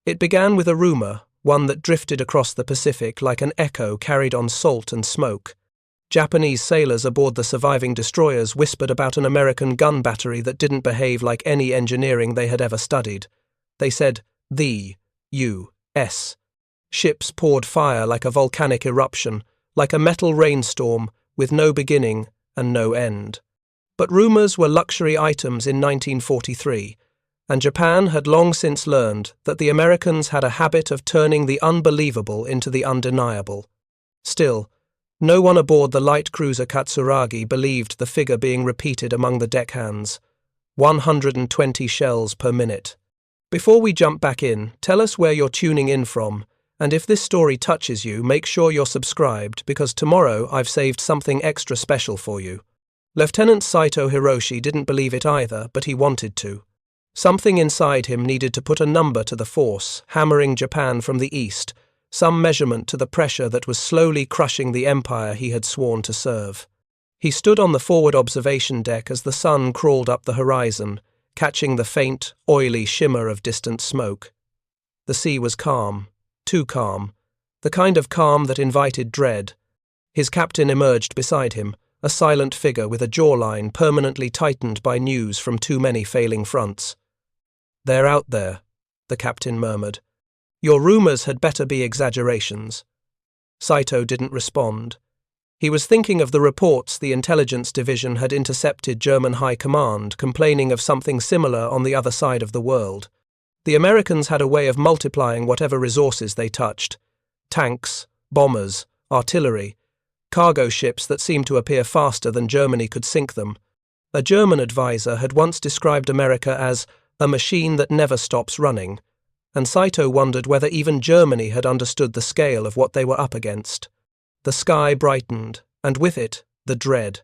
It began with a rumor, one that drifted across the Pacific like an echo carried on salt and smoke. Japanese sailors aboard the surviving destroyers whispered about an American gun battery that didn't behave like any engineering they had ever studied. They said, the U.S. Ships poured fire like a volcanic eruption, like a metal rainstorm, with no beginning and no end. But rumors were luxury items in 1943, and Japan had long since learned that the Americans had a habit of turning the unbelievable into the undeniable. Still, no one aboard the light cruiser Katsuragi believed the figure being repeated among the deckhands. 120 shells per minute. Before we jump back in, tell us where you're tuning in from, and if this story touches you, make sure you're subscribed, because tomorrow I've saved something extra special for you. Lieutenant Saito Hiroshi didn't believe it either, but he wanted to. Something inside him needed to put a number to the force, hammering Japan from the east, some measurement to the pressure that was slowly crushing the empire he had sworn to serve. He stood on the forward observation deck as the sun crawled up the horizon, catching the faint, oily shimmer of distant smoke. The sea was calm, too calm, the kind of calm that invited dread. His captain emerged beside him, a silent figure with a jawline permanently tightened by news from too many failing fronts. "They're out there," the captain murmured. "Your rumors had better be exaggerations." Saito didn't respond. He was thinking of the reports the intelligence division had intercepted German high command, complaining of something similar on the other side of the world. The Americans had a way of multiplying whatever resources they touched. Tanks, bombers, artillery, cargo ships that seemed to appear faster than Germany could sink them. A German advisor had once described America as a machine that never stops running, and Saito wondered whether even Germany had understood the scale of what they were up against. The sky brightened, and with it, the dread.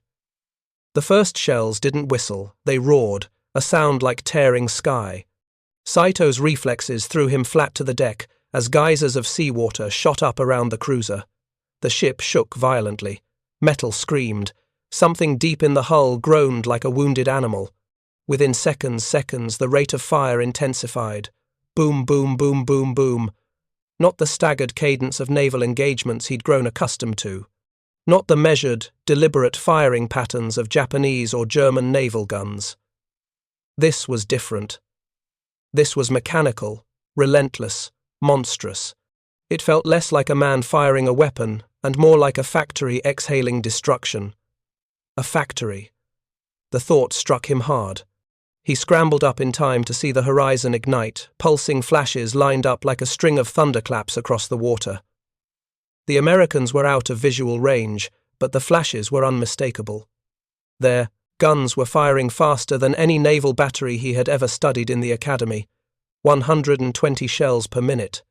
The first shells didn't whistle, they roared, a sound like tearing sky. Saito's reflexes threw him flat to the deck as geysers of seawater shot up around the cruiser. The ship shook violently. Metal screamed. Something deep in the hull groaned like a wounded animal. Within seconds, the rate of fire intensified. Boom, boom, boom, boom, boom. Not the staggered cadence of naval engagements he'd grown accustomed to. Not the measured, deliberate firing patterns of Japanese or German naval guns. This was different. This was mechanical, relentless, monstrous. It felt less like a man firing a weapon and more like a factory exhaling destruction. A factory. The thought struck him hard. He scrambled up in time to see the horizon ignite, pulsing flashes lined up like a string of thunderclaps across the water. The Americans were out of visual range, but the flashes were unmistakable. Their guns were firing faster than any naval battery he had ever studied in the academy. 120 shells per minute.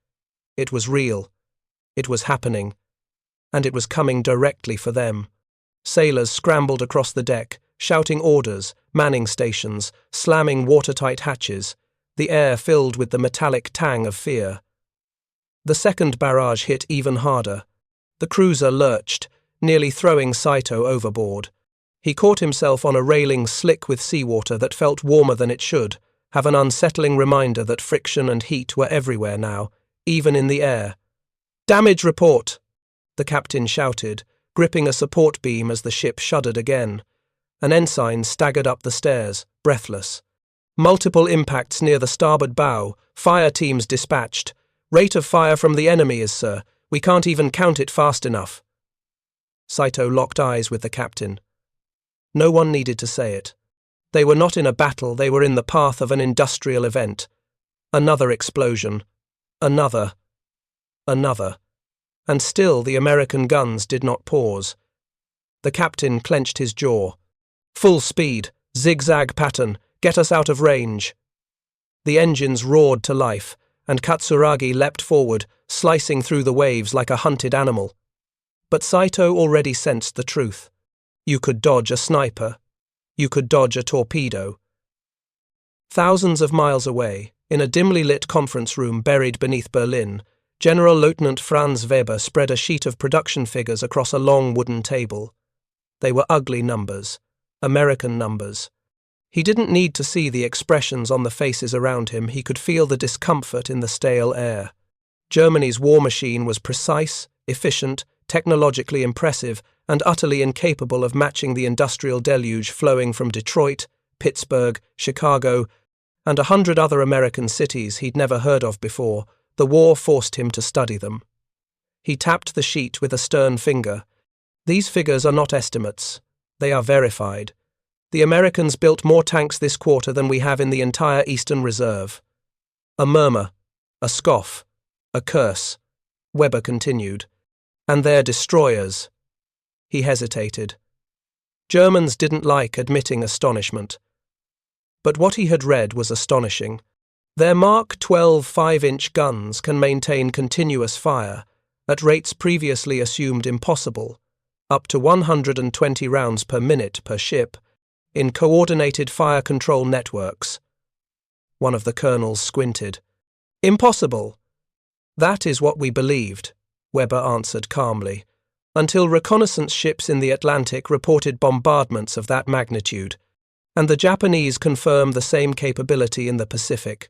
It was real. It was happening. And it was coming directly for them. Sailors scrambled across the deck, shouting orders, manning stations, slamming watertight hatches, the air filled with the metallic tang of fear. The second barrage hit even harder. The cruiser lurched, nearly throwing Saito overboard. He caught himself on a railing slick with seawater that felt warmer than it should, have an unsettling reminder that friction and heat were everywhere now, even in the air. "Damage report!" the captain shouted, gripping a support beam as the ship shuddered again. An ensign staggered up the stairs, breathless. "Multiple impacts near the starboard bow. Fire teams dispatched. Rate of fire from the enemy is, sir. We can't even count it fast enough." Saito locked eyes with the captain. No one needed to say it. They were not in a battle, they were in the path of an industrial event. Another explosion. Another. And still the American guns did not pause. The captain clenched his jaw. "Full speed, zigzag pattern, get us out of range." The engines roared to life, and Katsuragi leapt forward, slicing through the waves like a hunted animal. But Saito already sensed the truth. You could dodge a sniper. You could dodge a torpedo. Thousands of miles away, in a dimly lit conference room buried beneath Berlin, General Lieutenant Franz Weber spread a sheet of production figures across a long wooden table. They were ugly numbers. American numbers. He didn't need to see the expressions on the faces around him, he could feel the discomfort in the stale air. Germany's war machine was precise, efficient, technologically impressive, and utterly incapable of matching the industrial deluge flowing from Detroit, Pittsburgh, Chicago, and 100 other American cities he'd never heard of before. The war forced him to study them. He tapped the sheet with a stern finger. These figures are not estimates. They are verified. The Americans built more tanks this quarter than we have in the entire Eastern Reserve. A murmur, a scoff, a curse. Weber continued. And they're destroyers. He hesitated. Germans didn't like admitting astonishment. But what he had read was astonishing. Their Mark 12 5-inch guns can maintain continuous fire, at rates previously assumed impossible, up to 120 rounds per minute per ship, in coordinated fire control networks. One of the colonels squinted. Impossible. That is what we believed, Weber answered calmly, until reconnaissance ships in the Atlantic reported bombardments of that magnitude, and the Japanese confirmed the same capability in the Pacific.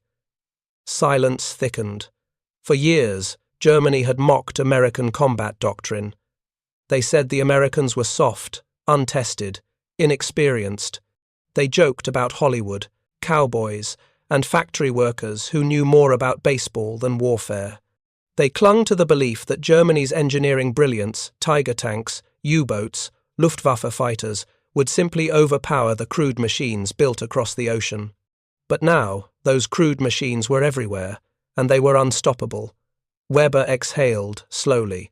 Silence thickened. For years, Germany had mocked American combat doctrine. They said the Americans were soft, untested, inexperienced. They joked about Hollywood, cowboys, and factory workers who knew more about baseball than warfare. They clung to the belief that Germany's engineering brilliance, Tiger tanks, U-boats, Luftwaffe fighters, would simply overpower the crude machines built across the ocean. But now, those crude machines were everywhere, and they were unstoppable. Weber exhaled, slowly.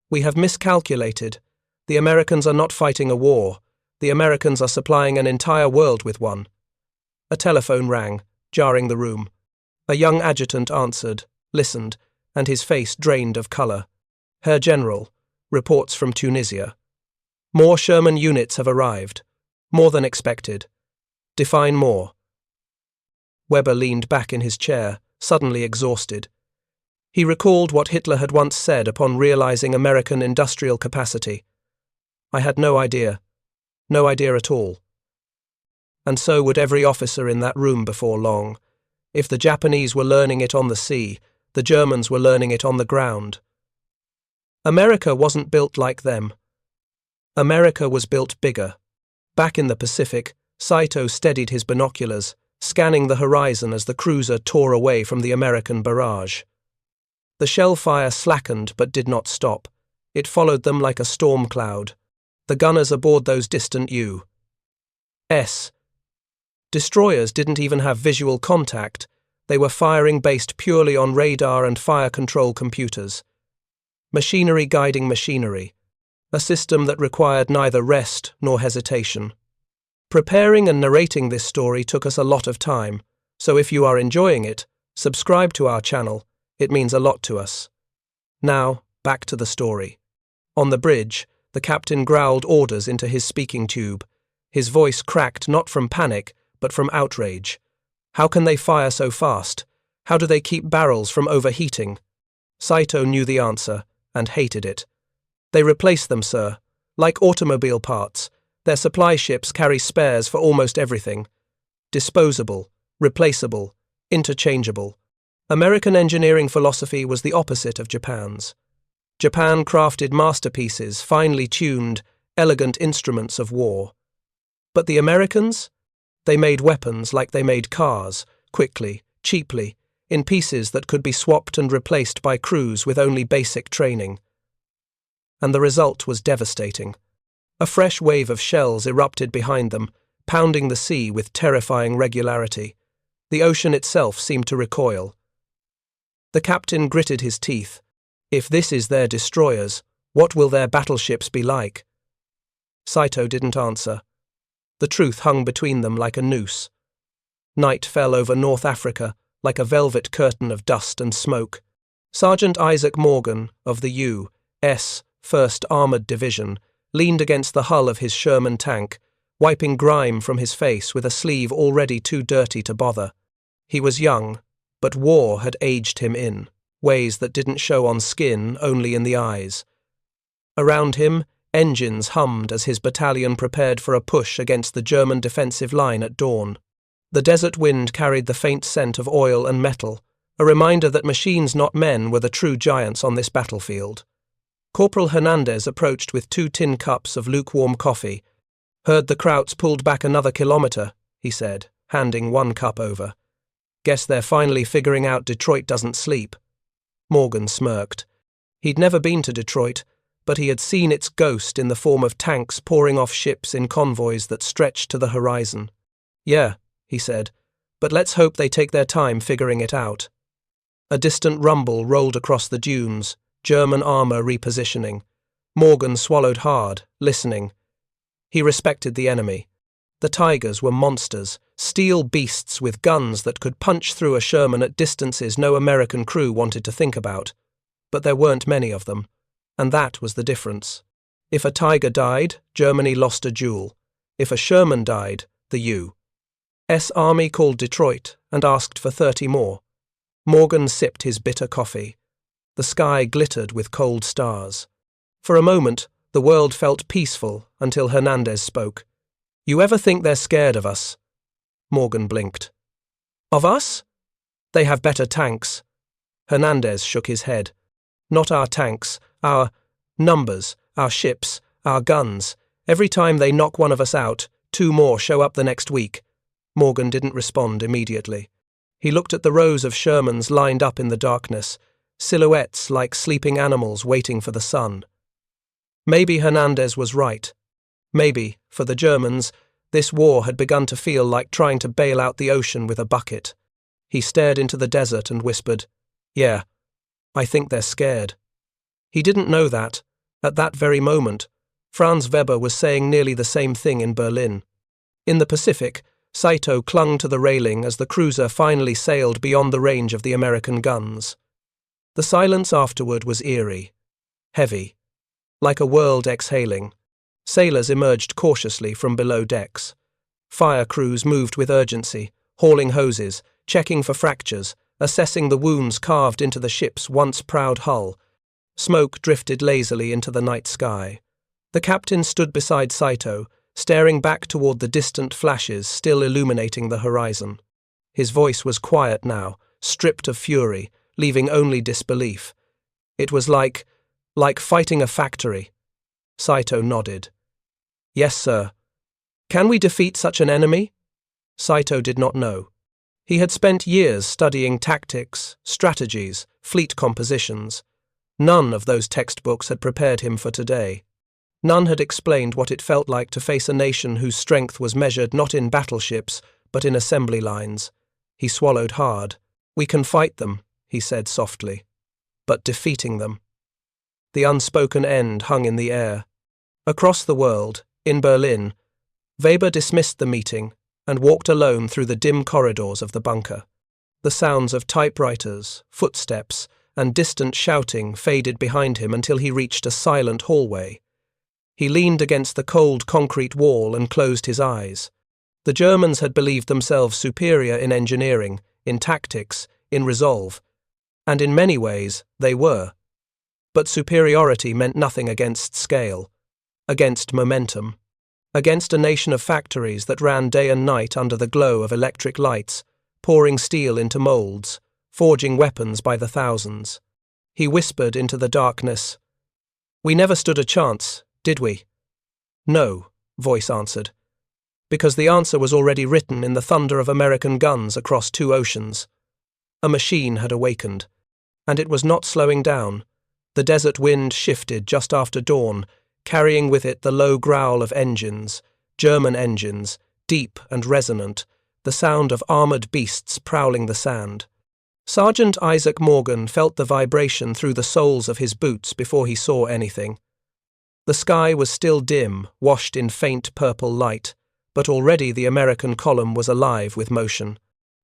We have miscalculated. The Americans are not fighting a war. The Americans are supplying an entire world with one. A telephone rang, jarring the room. A young adjutant answered, listened, and his face drained of colour. Herr General, reports from Tunisia. More Sherman units have arrived. More than expected. Define more. Weber leaned back in his chair, suddenly exhausted. He recalled what Hitler had once said upon realizing American industrial capacity. I had no idea. No idea at all. And so would every officer in that room before long. If the Japanese were learning it on the sea, the Germans were learning it on the ground. America wasn't built like them. America was built bigger. Back in the Pacific, Saito steadied his binoculars, scanning the horizon as the cruiser tore away from the American barrage. The shell fire slackened but did not stop. It followed them like a storm cloud. The gunners aboard those distant U.S. destroyers didn't even have visual contact. They were firing based purely on radar and fire control computers. Machinery guiding machinery. A system that required neither rest nor hesitation. Preparing and narrating this story took us a lot of time, so if you are enjoying it, subscribe to our channel. It means a lot to us. Now, back to the story. On the bridge, the captain growled orders into his speaking tube. His voice cracked not from panic, but from outrage. How can they fire so fast? How do they keep barrels from overheating? Saito knew the answer, and hated it. They replace them, sir. Like automobile parts, their supply ships carry spares for almost everything. Disposable, replaceable, interchangeable. American engineering philosophy was the opposite of Japan's. Japan crafted masterpieces, finely tuned, elegant instruments of war. But the Americans? They made weapons like they made cars, quickly, cheaply, in pieces that could be swapped and replaced by crews with only basic training. And the result was devastating. A fresh wave of shells erupted behind them, pounding the sea with terrifying regularity. The ocean itself seemed to recoil. The captain gritted his teeth. If this is their destroyers, what will their battleships be like? Saito didn't answer. The truth hung between them like a noose. Night fell over North Africa like a velvet curtain of dust and smoke. Sergeant Isaac Morgan, of the U.S. 1st Armored Division, leaned against the hull of his Sherman tank, wiping grime from his face with a sleeve already too dirty to bother. He was young, but war had aged him in, ways that didn't show on skin, only in the eyes. Around him, Engines hummed as his battalion prepared for a push against the German defensive line at dawn. The desert wind carried the faint scent of oil and metal, a reminder that machines, not men, were the true giants on this battlefield. Corporal Hernandez approached with 2 tin cups of lukewarm coffee. "Heard the Krauts pulled back another kilometer," he said, handing 1 cup over. "Guess they're finally figuring out Detroit doesn't sleep." Morgan smirked. He'd never been to Detroit, but he had seen its ghost in the form of tanks pouring off ships in convoys that stretched to the horizon. "Yeah," he said, "but let's hope they take their time figuring it out." A distant rumble rolled across the dunes, German armor repositioning. Morgan swallowed hard, listening. He respected the enemy. The Tigers were monsters, steel beasts with guns that could punch through a Sherman at distances no American crew wanted to think about. But there weren't many of them, and that was the difference. If a Tiger died, Germany lost a duel. If a Sherman died, the U.S. Army called Detroit and asked for 30 more. Morgan sipped his bitter coffee. The sky glittered with cold stars. For a moment, the world felt peaceful until Hernandez spoke. "You ever think they're scared of us?" Morgan blinked. "Of us? They have better tanks." Hernandez shook his head. "Not our tanks, our numbers, our ships, our guns. Every time they knock one of us out, 2 more show up the next week." Morgan didn't respond immediately. He looked at the rows of Shermans lined up in the darkness, silhouettes like sleeping animals waiting for the sun. Maybe Hernandez was right. Maybe, for the Germans, this war had begun to feel like trying to bail out the ocean with a bucket. He stared into the desert and whispered, "Yeah, I think they're scared." He didn't know that, at that very moment, Franz Weber was saying nearly the same thing in Berlin. In the Pacific, Saito clung to the railing as the cruiser finally sailed beyond the range of the American guns. The silence afterward was eerie, heavy, like a world exhaling. Sailors emerged cautiously from below decks. Fire crews moved with urgency, hauling hoses, checking for fractures, assessing the wounds carved into the ship's once proud hull. Smoke drifted lazily into the night sky. The captain stood beside Saito, staring back toward the distant flashes still illuminating the horizon. His voice was quiet now, stripped of fury, leaving only disbelief. It was like fighting a factory. Saito nodded. "Yes, sir." "Can we defeat such an enemy?" Saito did not know. He had spent years studying tactics, strategies, fleet compositions. None of those textbooks had prepared him for today. None had explained what it felt like to face a nation whose strength was measured not in battleships, but in assembly lines. He swallowed hard. "We can fight them," he said softly. "But defeating them." The unspoken end hung in the air. Across the world, in Berlin, Weber dismissed the meeting and walked alone through the dim corridors of the bunker. The sounds of typewriters, footsteps, and distant shouting faded behind him until he reached a silent hallway. He leaned against the cold concrete wall and closed his eyes. The Germans had believed themselves superior in engineering, in tactics, in resolve, and in many ways they were. But superiority meant nothing against scale, against momentum, against a nation of factories that ran day and night under the glow of electric lights, pouring steel into molds, forging weapons by the thousands. He whispered into the darkness, "We never stood a chance, did we?" "No," voice answered, because the answer was already written in the thunder of American guns across 2 oceans. A machine had awakened, and it was not slowing down. The desert wind shifted just after dawn, carrying with it the low growl of engines, German engines, deep and resonant, the sound of armored beasts prowling the sand. Sergeant Isaac Morgan felt the vibration through the soles of his boots before he saw anything. The sky was still dim, washed in faint purple light, but already the American column was alive with motion.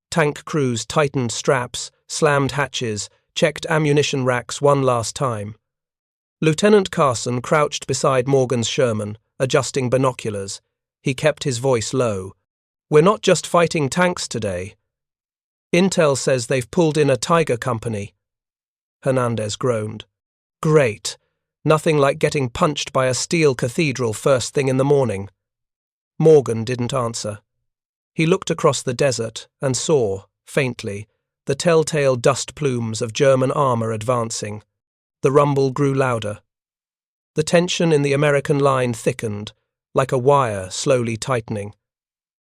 Tank crews tightened straps, slammed hatches, checked ammunition racks one last time. Lieutenant Carson crouched beside Morgan's Sherman, adjusting binoculars. He kept his voice low. "We're not just fighting tanks today. Intel says they've pulled in a Tiger company." Hernandez groaned. "Great. Nothing like getting punched by a steel cathedral first thing in the morning. Morgan didn't answer. He looked across the desert and saw, faintly, the telltale dust plumes of German armor advancing. The rumble grew louder. The tension in the American line thickened, like a wire slowly tightening.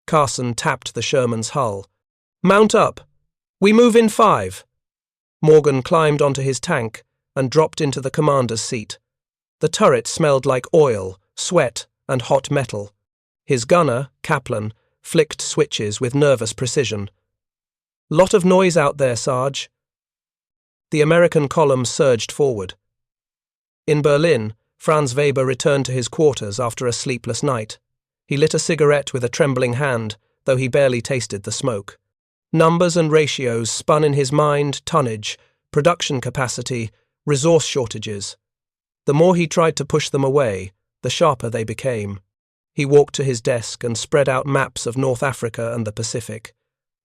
Carson tapped the Sherman's hull. "Mount up! We move in 5!" Morgan climbed onto his tank and dropped into the commander's seat. The turret smelled like oil, sweat, and hot metal. His gunner, Kaplan, flicked switches with nervous precision. "Lot of noise out there, Sarge." The American column surged forward. In Berlin, Franz Weber returned to his quarters after a sleepless night. He lit a cigarette with a trembling hand, though he barely tasted the smoke. Numbers and ratios spun in his mind: tonnage, production capacity, resource shortages. The more he tried to push them away, the sharper they became. He walked to his desk and spread out maps of North Africa and the Pacific.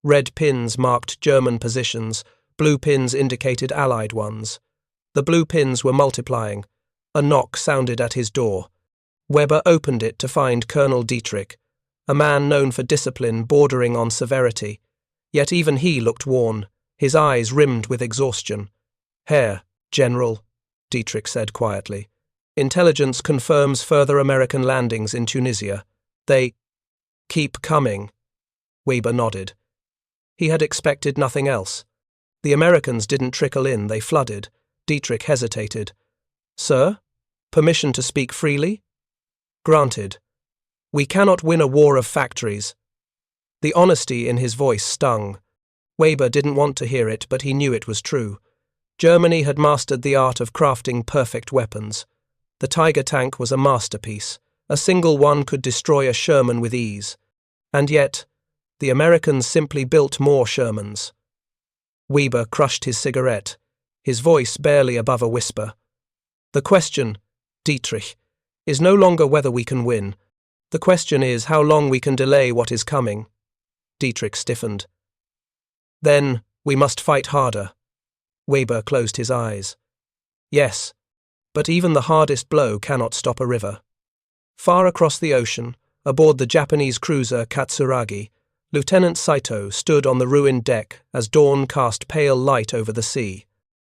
Red pins marked German positions, blue pins indicated Allied ones. The blue pins were multiplying. A knock sounded at his door. Weber opened it to find Colonel Dietrich, a man known for discipline bordering on severity. Yet even he looked worn, his eyes rimmed with exhaustion. "Herr, General," Dietrich said quietly. "Intelligence confirms further American landings in Tunisia. They keep coming." Weber nodded. He had expected nothing else. The Americans didn't trickle in, they flooded. Dietrich hesitated. "Sir, permission to speak freely?" "Granted. We cannot win a war of factories." The honesty in his voice stung. Weber didn't want to hear it, but he knew it was true. Germany had mastered the art of crafting perfect weapons. The Tiger tank was a masterpiece. A single one could destroy a Sherman with ease. And yet, the Americans simply built more Shermans. Weber crushed his cigarette, his voice barely above a whisper. "The question, Dietrich, is no longer whether we can win. The question is how long we can delay what is coming." Dietrich stiffened. "Then we must fight harder." Weber closed his eyes. "Yes, but even the hardest blow cannot stop a river." Far across the ocean, aboard the Japanese cruiser Katsuragi, Lieutenant Saito stood on the ruined deck as dawn cast pale light over the sea.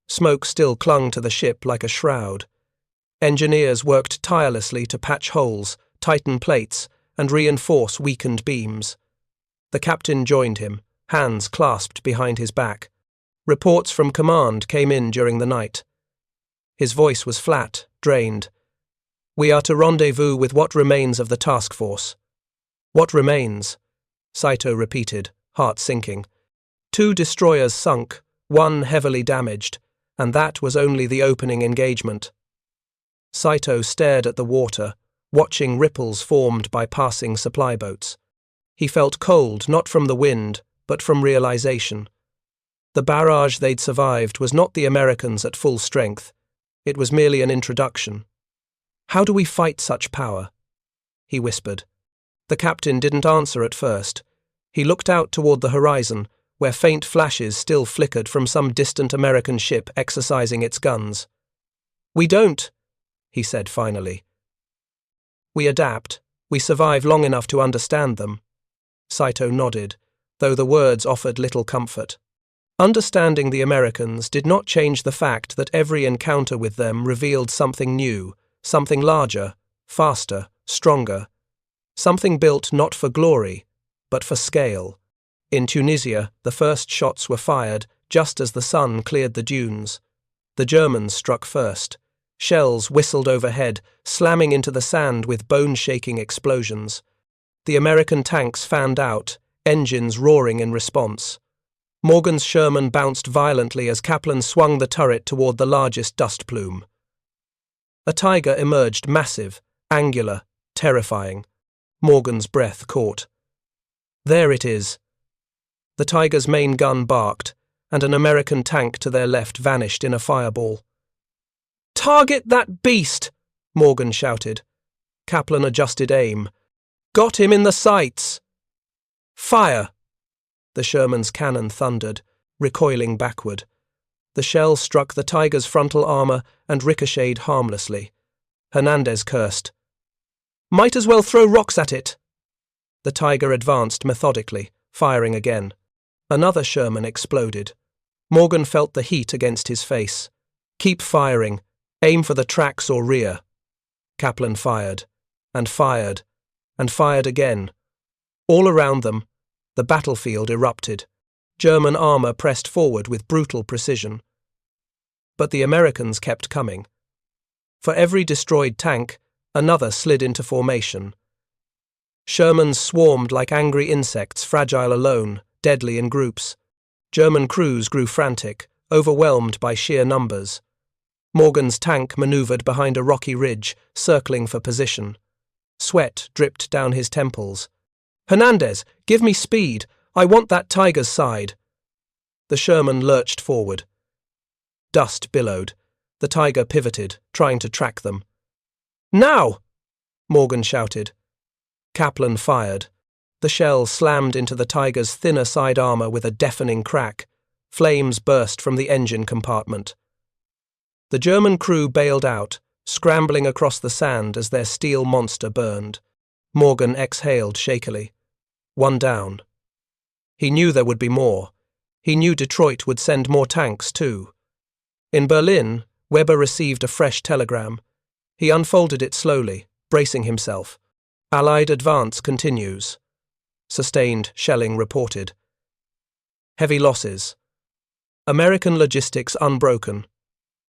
Smoke still clung to the ship like a shroud. Engineers worked tirelessly to patch holes, tighten plates, and reinforce weakened beams. The captain joined him, hands clasped behind his back. Reports from command came in during the night. His voice was flat, drained. "We are to rendezvous with what remains of the task force." "What remains?" Saito repeated, heart sinking. 2 destroyers sunk, 1 heavily damaged, and that was only the opening engagement. Saito stared at the water, watching ripples formed by passing supply boats. He felt cold not from the wind, but from realization. The barrage they'd survived was not the Americans at full strength. It was merely an introduction. "How do we fight such power?" he whispered. The captain didn't answer at first. He looked out toward the horizon, where faint flashes still flickered from some distant American ship exercising its guns. "We don't," he said finally. "We adapt. We survive long enough to understand them." Saito nodded, though the words offered little comfort. Understanding the Americans did not change the fact that every encounter with them revealed something new, something larger, faster, stronger, something built not for glory, but for scale. In Tunisia, the first shots were fired just as the sun cleared the dunes. The Germans struck first. Shells whistled overhead, slamming into the sand with bone-shaking explosions. The American tanks fanned out, engines roaring in response. Morgan's Sherman bounced violently as Kaplan swung the turret toward the largest dust plume. A Tiger emerged, massive, angular, terrifying. Morgan's breath caught. There it is. The Tiger's main gun barked, and an American tank to their left vanished in a fireball. "Target that beast!" Morgan shouted. Kaplan adjusted aim. "Got him in the sights!" "Fire!" The Sherman's cannon thundered, recoiling backward. The shell struck the tiger's frontal armor and ricocheted harmlessly. Hernandez cursed. "Might as well throw rocks at it." The tiger advanced methodically, firing again. Another Sherman exploded. Morgan felt the heat against his face. "Keep firing. Aim for the tracks or rear." Kaplan fired, and fired, and fired again. All around them, the battlefield erupted. German armor pressed forward with brutal precision. But the Americans kept coming. For every destroyed tank, another slid into formation. Shermans swarmed like angry insects, fragile alone, deadly in groups. German crews grew frantic, overwhelmed by sheer numbers. Morgan's tank maneuvered behind a rocky ridge, circling for position. Sweat dripped down his temples. "Hernandez, give me speed. I want that tiger's side." The Sherman lurched forward. Dust billowed. The tiger pivoted, trying to track them. "Now!" Morgan shouted. Kaplan fired. The shell slammed into the tiger's thinner side armor with a deafening crack. Flames burst from the engine compartment. The German crew bailed out, scrambling across the sand as their steel monster burned. Morgan exhaled shakily. One down. He knew there would be more. He knew Detroit would send more tanks, too. In Berlin, Weber received a fresh telegram. He unfolded it slowly, bracing himself. Allied advance continues. Sustained shelling reported. Heavy losses. American logistics unbroken.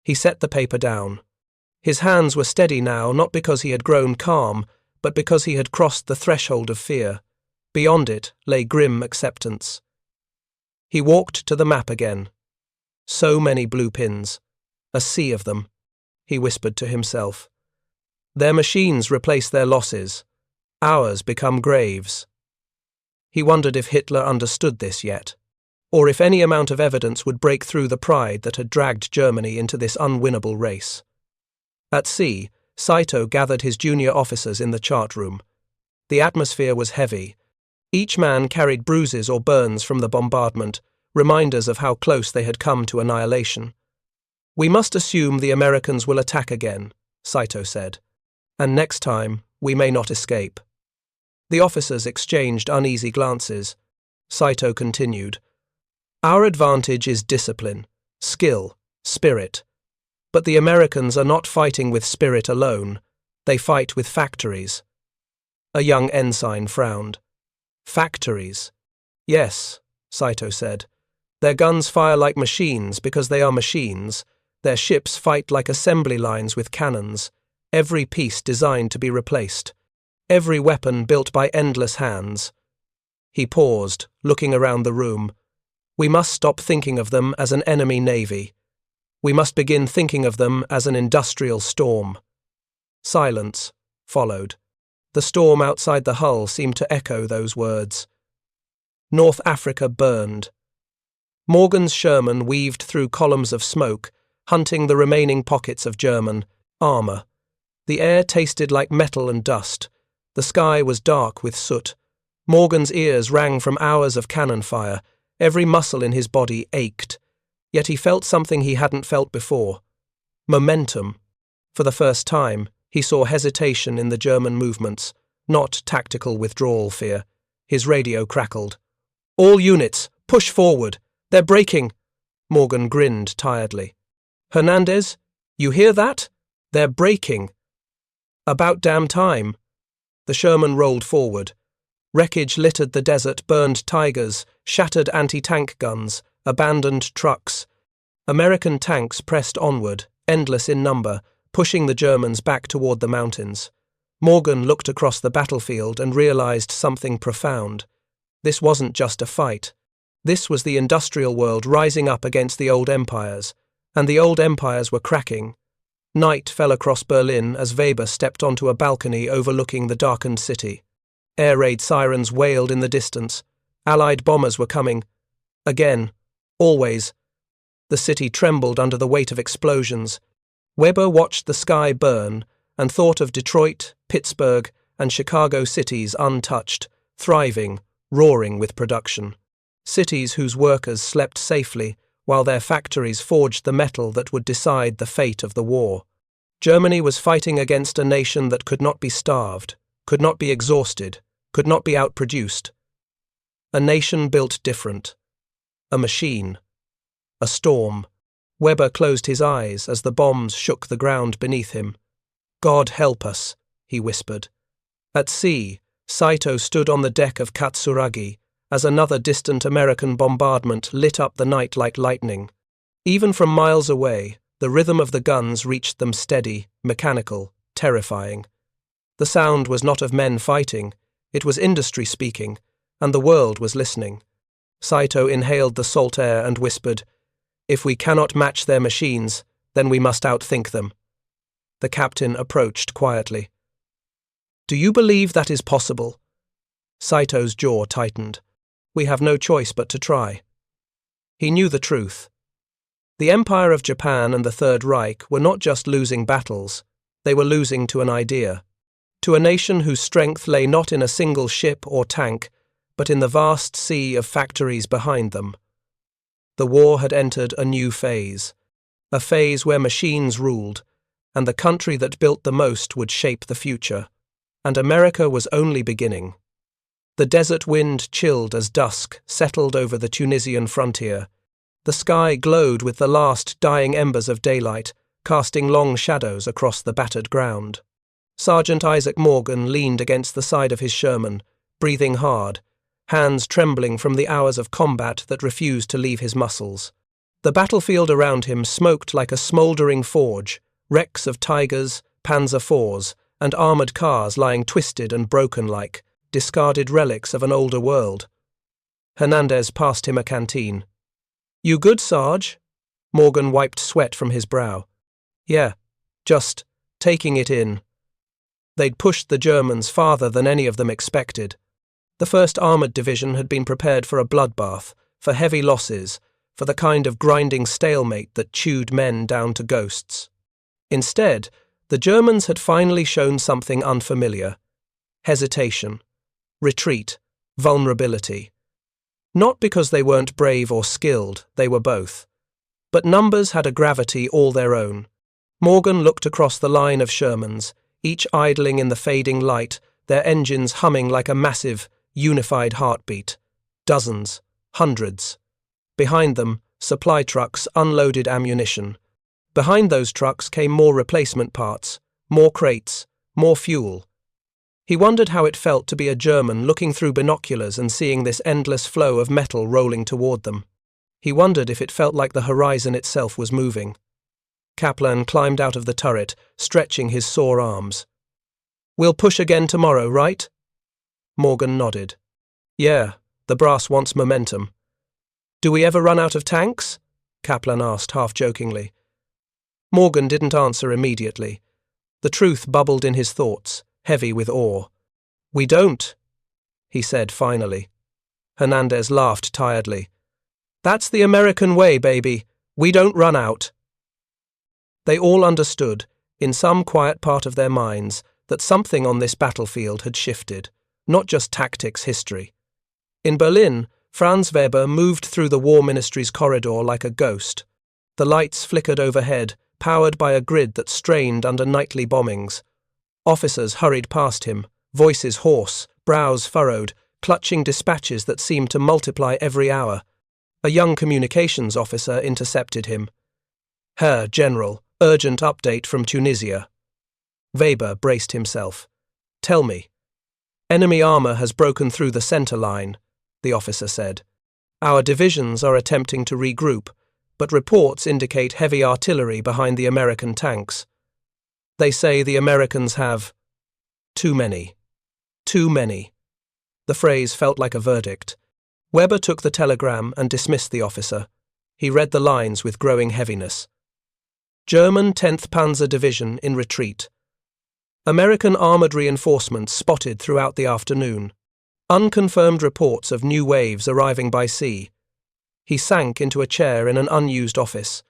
He set the paper down. His hands were steady now, not because he had grown calm, but because he had crossed the threshold of fear. Beyond it lay grim acceptance. He walked to the map again. So many blue pins. A sea of them. He whispered to himself. Their machines replace their losses. Ours become graves. He wondered if Hitler understood this yet, or if any amount of evidence would break through the pride that had dragged Germany into this unwinnable race. At sea, Saito gathered his junior officers in the chart room. The atmosphere was heavy. Each man carried bruises or burns from the bombardment, reminders of how close they had come to annihilation. "We must assume the Americans will attack again," Saito said, "and next time we may not escape." The officers exchanged uneasy glances. Saito continued, "Our advantage is discipline, skill, spirit. But the Americans are not fighting with spirit alone. They fight with factories." A young ensign frowned. "Factories?" "Yes," Saito said. "Their guns fire like machines because they are machines. Their ships fight like assembly lines with cannons, every piece designed to be replaced. Every weapon built by endless hands." He paused, looking around the room. "We must stop thinking of them as an enemy navy. We must begin thinking of them as an industrial storm." Silence followed. The storm outside the hull seemed to echo those words. North Africa burned. Morgan's Sherman weaved through columns of smoke, hunting the remaining pockets of German armor. The air tasted like metal and dust. The sky was dark with soot. Morgan's ears rang from hours of cannon fire. Every muscle in his body ached. Yet he felt something he hadn't felt before. Momentum. For the first time, he saw hesitation in the German movements, not tactical withdrawal fear. His radio crackled. "All units, push forward. They're breaking." Morgan grinned tiredly. "Hernandez, you hear that? They're breaking." "About damn time." The Sherman rolled forward. Wreckage littered the desert, burned Tigers, shattered anti-tank guns, abandoned trucks. American tanks pressed onward, endless in number, pushing the Germans back toward the mountains. Morgan looked across the battlefield and realized something profound. This wasn't just a fight. This was the industrial world rising up against the old empires, and the old empires were cracking. Night fell across Berlin as Weber stepped onto a balcony overlooking the darkened city. Air raid sirens wailed in the distance. Allied bombers were coming. Again. Always. The city trembled under the weight of explosions. Weber watched the sky burn and thought of Detroit, Pittsburgh, and Chicago cities untouched, thriving, roaring with production. Cities whose workers slept safely, while their factories forged the metal that would decide the fate of the war. Germany was fighting against a nation that could not be starved, could not be exhausted, could not be outproduced. A nation built different. A machine. A storm. Weber closed his eyes as the bombs shook the ground beneath him. "God help us," he whispered. At sea, Saito stood on the deck of Katsuragi as another distant American bombardment lit up the night like lightning. Even from miles away, the rhythm of the guns reached them steady, mechanical, terrifying. The sound was not of men fighting, it was industry speaking, and the world was listening. Saito inhaled the salt air and whispered, "If we cannot match their machines, then we must outthink them." The captain approached quietly. "Do you believe that is possible?" Saito's jaw tightened. "We have no choice but to try." He knew the truth. The Empire of Japan and the Third Reich were not just losing battles, they were losing to an idea, to a nation whose strength lay not in a single ship or tank, but in the vast sea of factories behind them. The war had entered a new phase, a phase where machines ruled, and the country that built the most would shape the future, and America was only beginning. The desert wind chilled as dusk settled over the Tunisian frontier. The sky glowed with the last dying embers of daylight, casting long shadows across the battered ground. Sergeant Isaac Morgan leaned against the side of his Sherman, breathing hard, hands trembling from the hours of combat that refused to leave his muscles. The battlefield around him smoked like a smouldering forge, wrecks of Tigers, Panzer IVs, and armoured cars lying twisted and broken like discarded relics of an older world. Hernandez passed him a canteen. "You good, Sarge?" Morgan wiped sweat from his brow. "Yeah, just taking it in." They'd pushed the Germans farther than any of them expected. The 1st Armoured Division had been prepared for a bloodbath, for heavy losses, for the kind of grinding stalemate that chewed men down to ghosts. Instead, the Germans had finally shown something unfamiliar: hesitation, retreat, vulnerability. Not because they weren't brave or skilled, they were both. But numbers had a gravity all their own. Morgan looked across the line of Shermans, each idling in the fading light, their engines humming like a massive, unified heartbeat. Dozens, hundreds. Behind them, supply trucks unloaded ammunition. Behind those trucks came more replacement parts, more crates, more fuel. He wondered how it felt to be a German looking through binoculars and seeing this endless flow of metal rolling toward them. He wondered if it felt like the horizon itself was moving. Kaplan climbed out of the turret, stretching his sore arms. "We'll push again tomorrow, right?" Morgan nodded. "Yeah, the brass wants momentum." "Do we ever run out of tanks?" Kaplan asked half-jokingly. Morgan didn't answer immediately. The truth bubbled in his thoughts, heavy with awe. "We don't," he said finally. Hernandez laughed tiredly. "That's the American way, baby. We don't run out." They all understood, in some quiet part of their minds, that something on this battlefield had shifted, not just tactics history. In Berlin, Franz Weber moved through the War Ministry's corridor like a ghost. The lights flickered overhead, powered by a grid that strained under nightly bombings. Officers hurried past him, voices hoarse, brows furrowed, clutching dispatches that seemed to multiply every hour. A young communications officer intercepted him. "Herr General, urgent update from Tunisia." Weber braced himself. "Tell me." "Enemy armour has broken through the centre line," the officer said. "Our divisions are attempting to regroup, but reports indicate heavy artillery behind the American tanks. They say the Americans have too many. Too many." The phrase felt like a verdict. Weber took the telegram and dismissed the officer. He read the lines with growing heaviness. German 10th Panzer Division in retreat. American armoured reinforcements spotted throughout the afternoon. Unconfirmed reports of new waves arriving by sea. He sank into a chair in an unused office.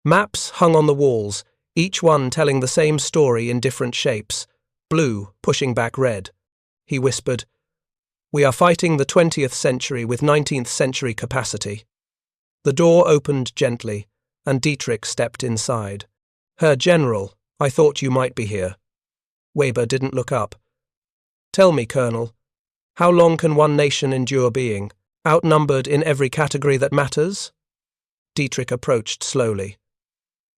Maps hung on the walls, each one telling the same story in different shapes, blue pushing back red. He whispered, "We are fighting the 20th century with 19th century capacity." The door opened gently, and Dietrich stepped inside. "Herr General, I thought you might be here." Weber didn't look up. "Tell me, Colonel, how long can one nation endure being outnumbered in every category that matters?" Dietrich approached slowly.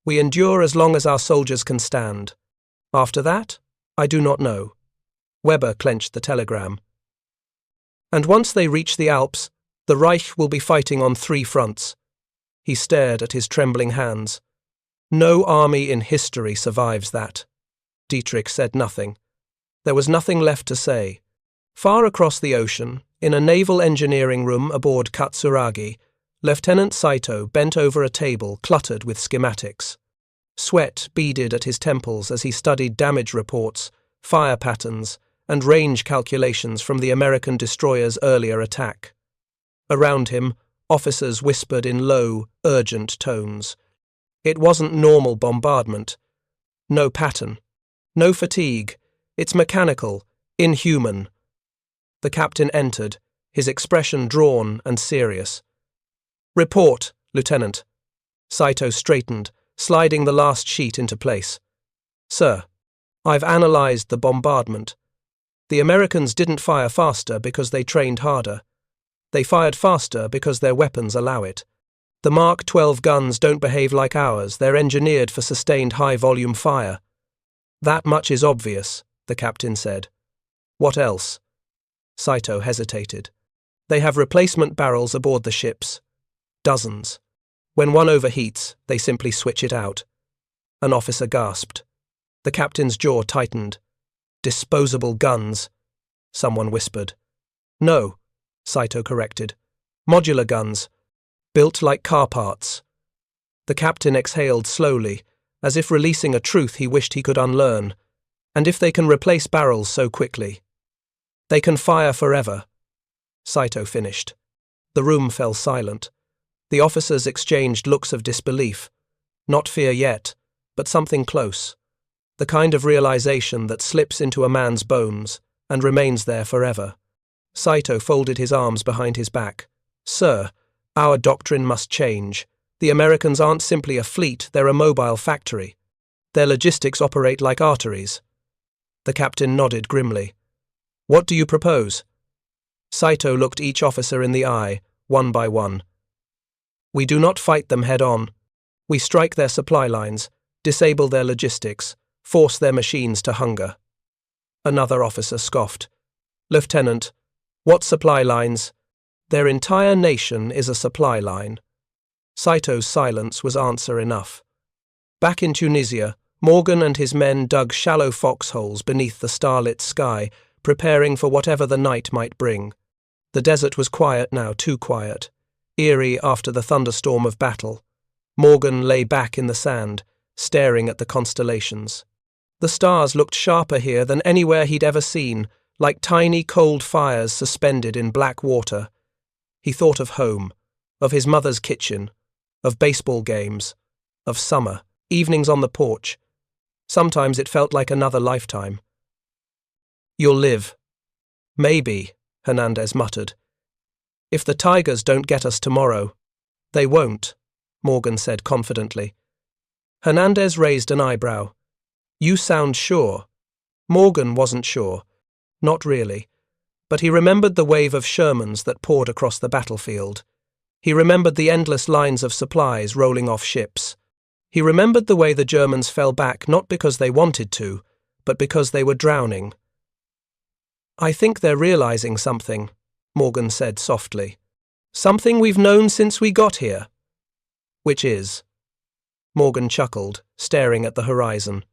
"We endure as long as our soldiers can stand. After that, I do not know." Weber clenched the telegram. "And once they reach the Alps, the Reich will be fighting on 3 fronts. He stared at his trembling hands. "No army in history survives that." Dietrich said nothing. There was nothing left to say. Far across the ocean, in a naval engineering room aboard Katsuragi, Lieutenant Saito bent over a table cluttered with schematics. Sweat beaded at his temples as he studied damage reports, fire patterns, and range calculations from the American destroyer's earlier attack. Around him, officers whispered in low, urgent tones. It wasn't normal bombardment. No pattern. No fatigue. It's mechanical, inhuman. The captain entered, his expression drawn and serious. "Report, Lieutenant." Saito straightened, sliding the last sheet into place. "Sir, I've analyzed the bombardment. The Americans didn't fire faster because they trained harder. They fired faster because their weapons allow it. The Mark 12 guns don't behave like ours. They're engineered for sustained high-volume fire." "That much is obvious," the captain said. "What else?" Saito hesitated. "They have replacement barrels aboard the ships. Dozens. When one overheats, they simply switch it out." An officer gasped. The captain's jaw tightened. "Disposable guns," someone whispered. "No," Saito corrected. "Modular guns. Built like car parts." The captain exhaled slowly, as if releasing a truth he wished he could unlearn. "And if they can replace barrels so quickly, they can fire forever." Saito finished. The room fell silent. The officers exchanged looks of disbelief. Not fear yet, but something close. The kind of realization that slips into a man's bones and remains there forever. Saito folded his arms behind his back. "Sir, our doctrine must change. The Americans aren't simply a fleet, they're a mobile factory. Their logistics operate like arteries." The captain nodded grimly. "What do you propose?" Saito looked each officer in the eye, one by one. "We do not fight them head-on. We strike their supply lines, disable their logistics, force their machines to hunger." Another officer scoffed. "Lieutenant, what supply lines?" "Their entire nation is a supply line." Saito's silence was answer enough. Back in Tunisia, Morgan and his men dug shallow foxholes beneath the starlit sky, preparing for whatever the night might bring. The desert was quiet now, too quiet, eerie after the thunderstorm of battle. Morgan lay back in the sand, staring at the constellations. The stars looked sharper here than anywhere he'd ever seen, like tiny cold fires suspended in black water. He thought of home, of his mother's kitchen, of baseball games, of summer, evenings on the porch. Sometimes it felt like another lifetime. "You'll live." "Maybe," Hernandez muttered. "If the Tigers don't get us tomorrow." "They won't," Morgan said confidently. Hernandez raised an eyebrow. "You sound sure." Morgan wasn't sure. Not really. But he remembered the wave of Shermans that poured across the battlefield. He remembered the endless lines of supplies rolling off ships. He remembered the way the Germans fell back not because they wanted to, but because they were drowning. "I think they're realizing something," Morgan said softly. "Something we've known since we got here." "Which is?" Morgan chuckled, staring at the horizon.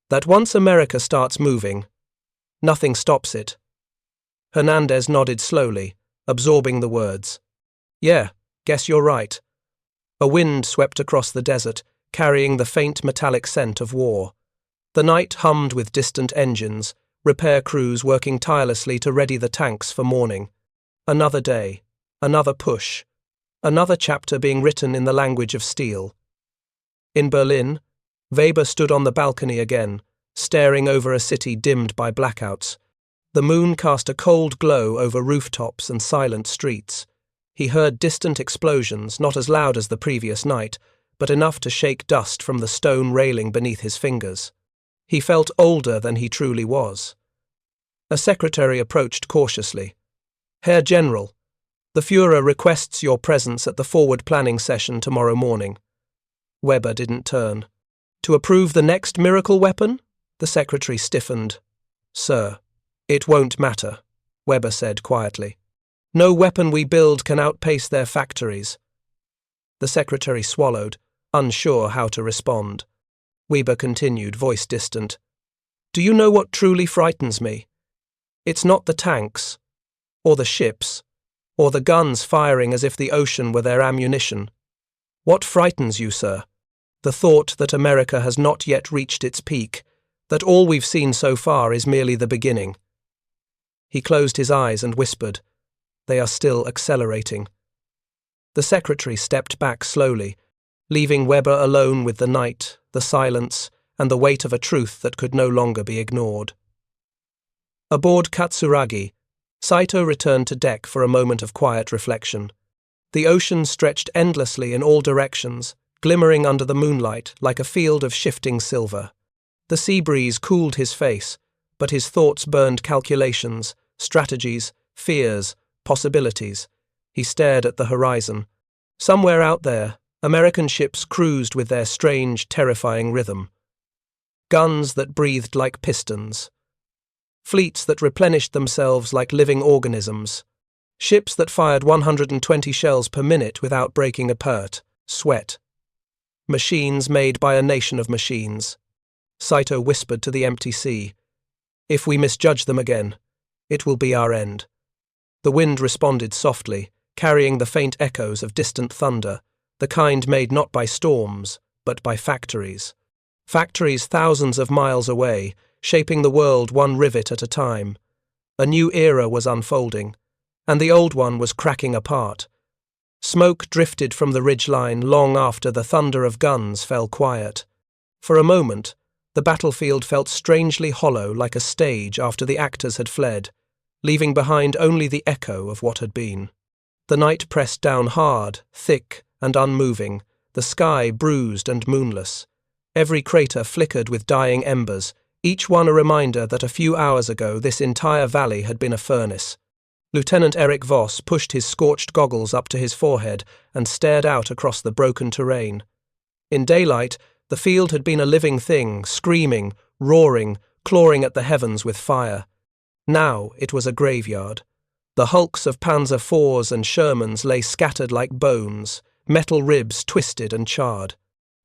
"That once America starts moving, nothing stops it." Hernandez nodded slowly, absorbing the words. "Yeah, guess you're right." A wind swept across the desert, carrying the faint metallic scent of war. The night hummed with distant engines, repair crews working tirelessly to ready the tanks for morning. Another day, another push, another chapter being written in the language of steel. In Berlin, Weber stood on the balcony again, staring over a city dimmed by blackouts. The moon cast a cold glow over rooftops and silent streets. He heard distant explosions, not as loud as the previous night, but enough to shake dust from the stone railing beneath his fingers. He felt older than he truly was. A secretary approached cautiously. "Herr General, the Führer requests your presence at the forward planning session tomorrow morning." Weber didn't turn. "To approve the next miracle weapon?" The secretary stiffened. "Sir, it won't matter," Weber said quietly. "No weapon we build can outpace their factories." The secretary swallowed, unsure how to respond. Weber continued, voice distant. "Do you know what truly frightens me? It's not the tanks, or the ships, or the guns firing as if the ocean were their ammunition. What frightens you, sir? The thought that America has not yet reached its peak, that all we've seen so far is merely the beginning." He closed his eyes and whispered, "They are still accelerating." The secretary stepped back slowly, leaving Weber alone with the night, the silence, and the weight of a truth that could no longer be ignored. Aboard Katsuragi, Saito returned to deck for a moment of quiet reflection. The ocean stretched endlessly in all directions, glimmering under the moonlight like a field of shifting silver. The sea breeze cooled his face, but his thoughts burned calculations, strategies, fears, possibilities. He stared at the horizon. Somewhere out there, American ships cruised with their strange, terrifying rhythm. Guns that breathed like pistons. Fleets that replenished themselves like living organisms. Ships that fired 120 shells per minute without breaking a sweat. Machines made by a nation of machines. Saito whispered to the empty sea. "If we misjudge them again, it will be our end." The wind responded softly, carrying the faint echoes of distant thunder, the kind made not by storms, but by factories. Factories thousands of miles away, shaping the world one rivet at a time. A new era was unfolding, and the old one was cracking apart. Smoke drifted from the ridgeline long after the thunder of guns fell quiet. For a moment, the battlefield felt strangely hollow, like a stage after the actors had fled, leaving behind only the echo of what had been. The night pressed down hard, thick, and unmoving, the sky bruised and moonless. Every crater flickered with dying embers, each one a reminder that a few hours ago this entire valley had been a furnace. Lieutenant Eric Voss pushed his scorched goggles up to his forehead and stared out across the broken terrain. In daylight, the field had been a living thing, screaming, roaring, clawing at the heavens with fire. Now it was a graveyard. The hulks of Panzer IVs and Shermans lay scattered like bones, metal ribs twisted and charred.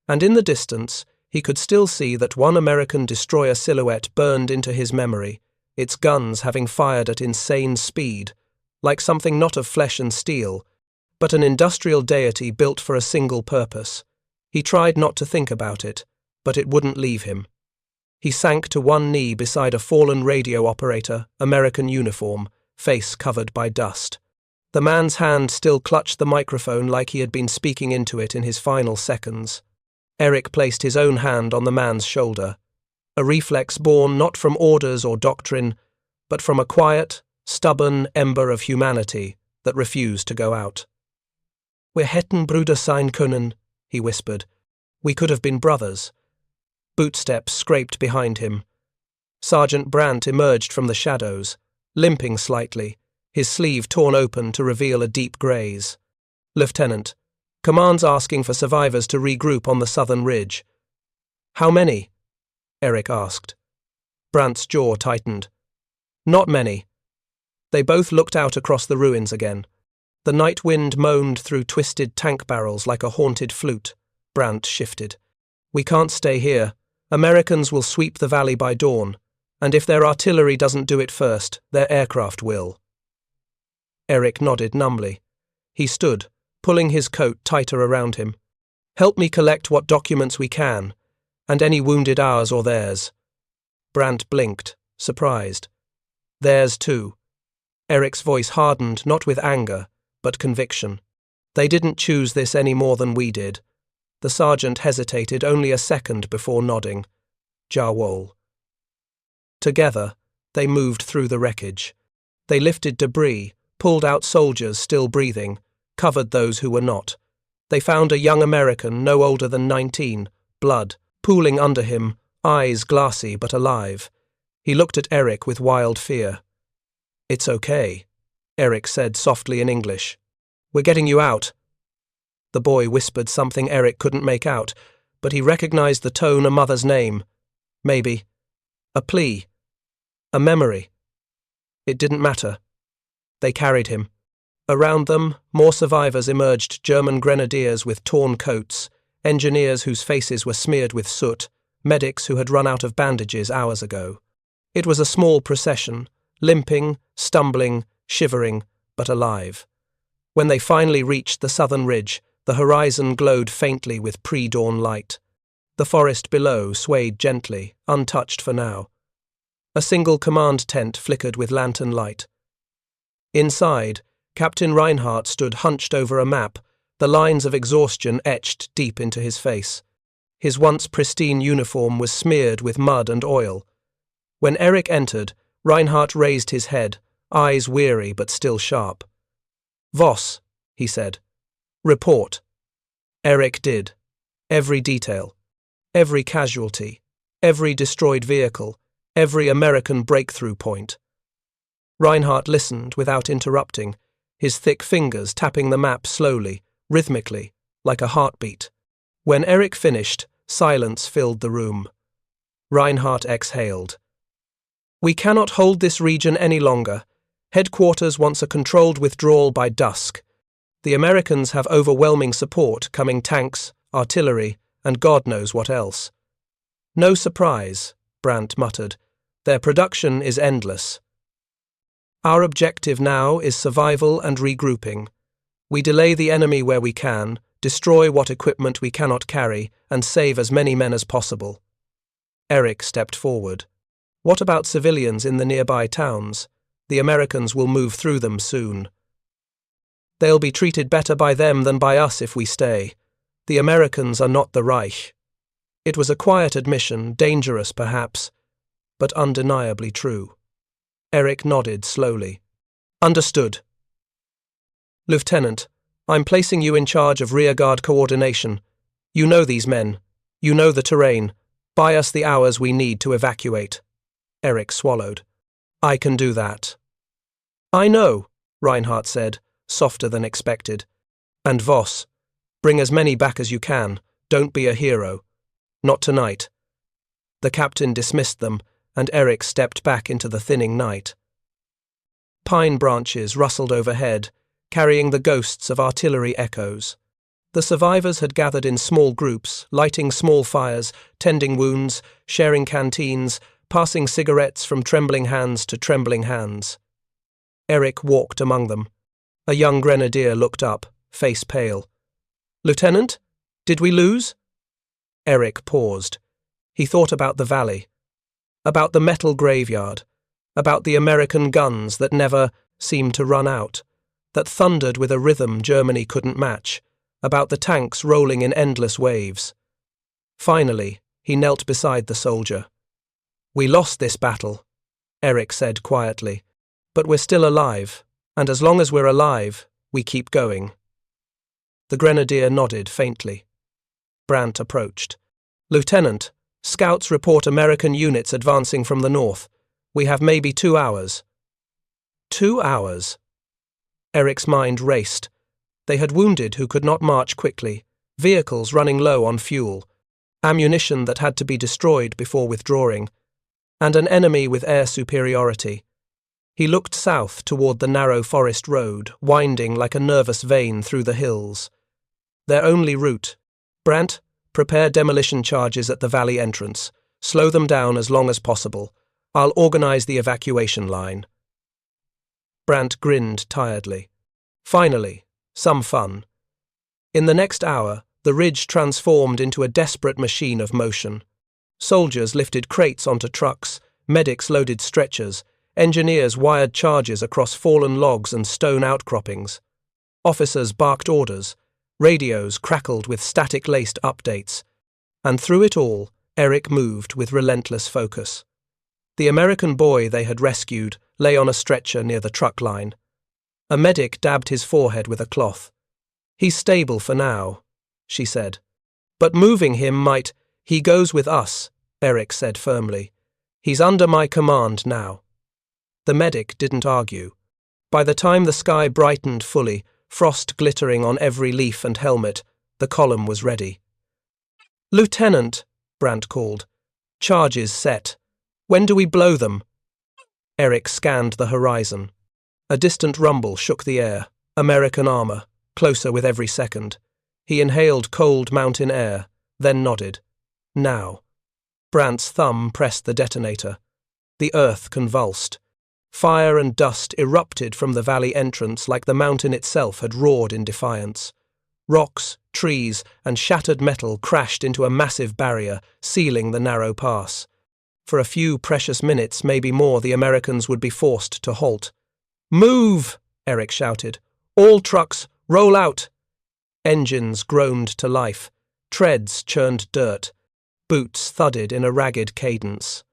And in the distance, he could still see that one American destroyer silhouette burned into his memory, its guns having fired at insane speed, like something not of flesh and steel, but an industrial deity built for a single purpose. He tried not to think about it, but it wouldn't leave him. He sank to one knee beside a fallen radio operator, American uniform, face covered by dust. The man's hand still clutched the microphone like he had been speaking into it in his final seconds. Eric placed his own hand on the man's shoulder, a reflex born not from orders or doctrine, but from a quiet, stubborn ember of humanity that refused to go out. "Wir hätten Brüder sein können," he whispered. "We could have been brothers." Bootsteps scraped behind him. Sergeant Brandt emerged from the shadows, limping slightly, his sleeve torn open to reveal a deep graze. "Lieutenant, command's asking for survivors to regroup on the southern ridge." "How many?" Eric asked. Brandt's jaw tightened. "Not many." They both looked out across the ruins again. The night wind moaned through twisted tank barrels like a haunted flute. Brandt shifted. "We can't stay here. Americans will sweep the valley by dawn, and if their artillery doesn't do it first, their aircraft will." Eric nodded numbly. He stood, pulling his coat tighter around him. "Help me collect what documents we can, and any wounded ours or theirs." Brandt blinked, surprised. "Theirs too." Eric's voice hardened not with anger, but conviction. "They didn't choose this any more than we did." The sergeant hesitated only a second before nodding. Jawohl. Together, they moved through the wreckage. They lifted debris, pulled out soldiers still breathing, covered those who were not. They found a young American no older than 19, blood pooling under him, eyes glassy but alive. He looked at Eric with wild fear. "It's okay," Eric said softly in English. "We're getting you out." The boy whispered something Eric couldn't make out, but he recognized the tone, a mother's name. Maybe. A plea. A memory. It didn't matter. They carried him. Around them, more survivors emerged, German grenadiers with torn coats, engineers whose faces were smeared with soot, medics who had run out of bandages hours ago. It was a small procession, limping, stumbling, shivering, but alive. When they finally reached the southern ridge, the horizon glowed faintly with pre-dawn light. The forest below swayed gently, untouched for now. A single command tent flickered with lantern light. Inside, Captain Reinhardt stood hunched over a map, the lines of exhaustion etched deep into his face. His once pristine uniform was smeared with mud and oil. When Eric entered, Reinhardt raised his head, eyes weary but still sharp. "Voss," he said. "Report." Eric did. Every detail. Every casualty. Every destroyed vehicle. Every American breakthrough point. Reinhardt listened without interrupting, his thick fingers tapping the map slowly, rhythmically, like a heartbeat. When Eric finished, silence filled the room. Reinhardt exhaled. "We cannot hold this region any longer. Headquarters wants a controlled withdrawal by dusk. The Americans have overwhelming support, coming tanks, artillery, and God knows what else." "No surprise," Brandt muttered. "Their production is endless. Our objective now is survival and regrouping. We delay the enemy where we can, destroy what equipment we cannot carry, and save as many men as possible." Eric stepped forward. "What about civilians in the nearby towns? The Americans will move through them soon." "They'll be treated better by them than by us if we stay. The Americans are not the Reich." It was a quiet admission, dangerous perhaps, but undeniably true. Eric nodded slowly. "Understood. Lieutenant, I'm placing you in charge of rearguard coordination. You know these men. You know the terrain. Buy us the hours we need to evacuate." Eric swallowed. "I can do that." "I know," Reinhardt said, softer than expected. "And Voss, bring as many back as you can. Don't be a hero. Not tonight." The captain dismissed them, and Eric stepped back into the thinning night. Pine branches rustled overhead, carrying the ghosts of artillery echoes. The survivors had gathered in small groups, lighting small fires, tending wounds, sharing canteens, passing cigarettes from trembling hands to trembling hands. Eric walked among them. A young grenadier looked up, face pale. "Lieutenant, did we lose?" Eric paused. He thought about the valley, about the metal graveyard, about the American guns that never seemed to run out, that thundered with a rhythm Germany couldn't match, about the tanks rolling in endless waves. Finally, he knelt beside the soldier. "We lost this battle," Eric said quietly, "but we're still alive, and as long as we're alive, we keep going." The grenadier nodded faintly. Brandt approached. "Lieutenant, scouts report American units advancing from the north. We have maybe 2 hours." 2 hours? Eric's mind raced. They had wounded who could not march quickly, vehicles running low on fuel, ammunition that had to be destroyed before withdrawing, and an enemy with air superiority. He looked south toward the narrow forest road, winding like a nervous vein through the hills. Their only route. "Brandt, prepare demolition charges at the valley entrance. Slow them down as long as possible. I'll organize the evacuation line." Brandt grinned tiredly. Finally, some fun. In the next hour, the ridge transformed into a desperate machine of motion. Soldiers lifted crates onto trucks, medics loaded stretchers, engineers wired charges across fallen logs and stone outcroppings. Officers barked orders, radios crackled with static-laced updates, and through it all, Eric moved with relentless focus. The American boy they had rescued lay on a stretcher near the truck line. A medic dabbed his forehead with a cloth. He's stable for now, she said. But moving him might— He goes with us, Eric said firmly. He's under my command now. The medic didn't argue. By the time the sky brightened fully, frost glittering on every leaf and helmet, the column was ready. Lieutenant, Brandt called. Charges set. When do we blow them? Eric scanned the horizon. A distant rumble shook the air. American armor, closer with every second. He inhaled cold mountain air, then nodded. Now. Brandt's thumb pressed the detonator. The earth convulsed. Fire and dust erupted from the valley entrance like the mountain itself had roared in defiance. Rocks, trees, and shattered metal crashed into a massive barrier, sealing the narrow pass. For a few precious minutes, maybe more, the Americans would be forced to halt. Move! Eric shouted. All trucks, roll out! Engines groaned to life. Treads churned dirt. Boots thudded in a ragged cadence.